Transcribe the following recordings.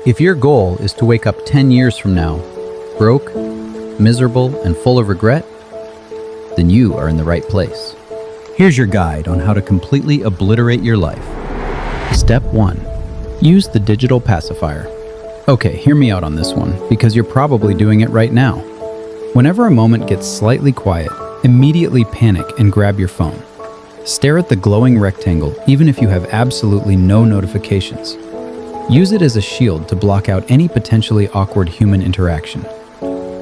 If your goal is to wake up 10 years from now, broke, miserable, and full of regret, then you are in the right place. Here's your guide on how to completely obliterate your life. Step 1. Use the digital pacifier. Okay, hear me out on this one, because you're probably doing it right now. Whenever a moment gets slightly quiet, immediately panic and grab your phone. Stare at the glowing rectangle, even if you have absolutely no notifications. Use it as a shield to block out any potentially awkward human interaction.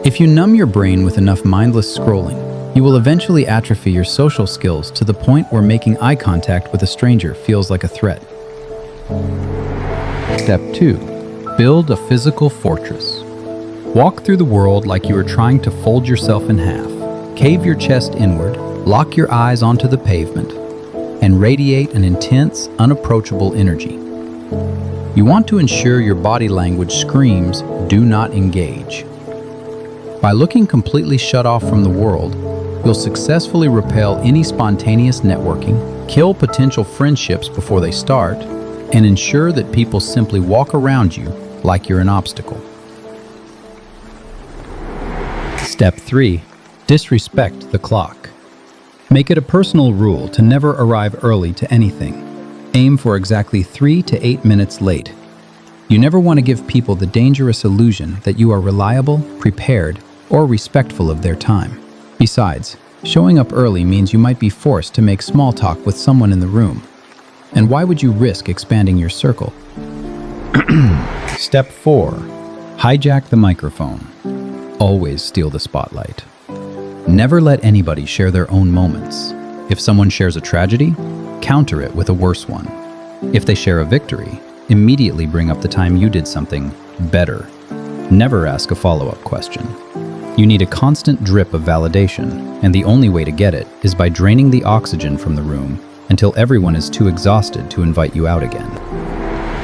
If you numb your brain with enough mindless scrolling, you will eventually atrophy your social skills to the point where making eye contact with a stranger feels like a threat. Step 2. Build a physical fortress. Walk through the world like you are trying to fold yourself in half. Cave your chest inward, lock your eyes onto the pavement, and radiate an intense, unapproachable energy. You want to ensure your body language screams, "Do not engage." By looking completely shut off from the world, you'll successfully repel any spontaneous networking, kill potential friendships before they start, and ensure that people simply walk around you like you're an obstacle. Step 3. Disrespect the clock. Make it a personal rule to never arrive early to anything. Aim for exactly 3 to 8 minutes late. You never want to give people the dangerous illusion that you are reliable, prepared, or respectful of their time. Besides, showing up early means you might be forced to make small talk with someone in the room. And why would you risk expanding your circle? Step 4. Hijack the microphone. Always steal the spotlight. Never let anybody share their own moments. If someone shares a tragedy, counter it with a worse one. If they share a victory, immediately bring up the time you did something better. Never ask a follow-up question. You need a constant drip of validation, and the only way to get it is by draining the oxygen from the room until everyone is too exhausted to invite you out again.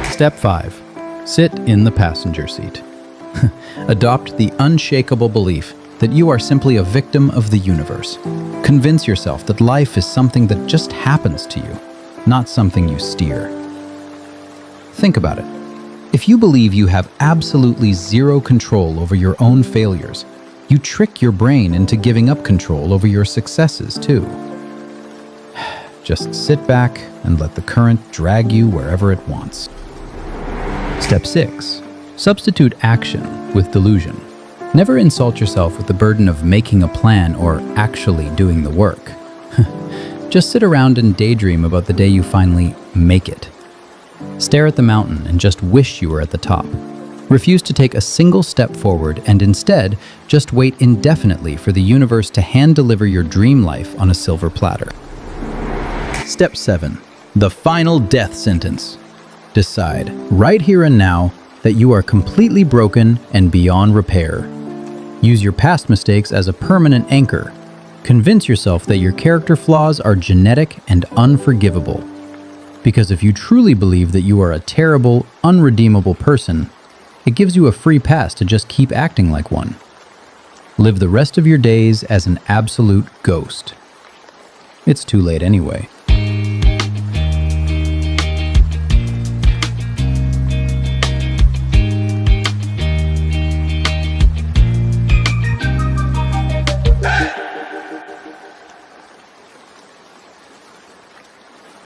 Step 5. Sit in the passenger seat. Adopt the unshakable belief that you are simply a victim of the universe. Convince yourself that life is something that just happens to you, not something you steer. Think about it. If you believe you have absolutely zero control over your own failures, you trick your brain into giving up control over your successes too. Just sit back and let the current drag you wherever it wants. Step 6. Substitute action with delusion. Never insult yourself with the burden of making a plan or actually doing the work. Just sit around and daydream about the day you finally make it. Stare at the mountain and just wish you were at the top. Refuse to take a single step forward and instead just wait indefinitely for the universe to hand-deliver your dream life on a silver platter. Step 7. The final death sentence. Decide, right here and now, that you are completely broken and beyond repair. Use your past mistakes as a permanent anchor. Convince yourself that your character flaws are genetic and unforgivable. Because if you truly believe that you are a terrible, unredeemable person, it gives you a free pass to just keep acting like one. Live the rest of your days as an absolute ghost. It's too late anyway.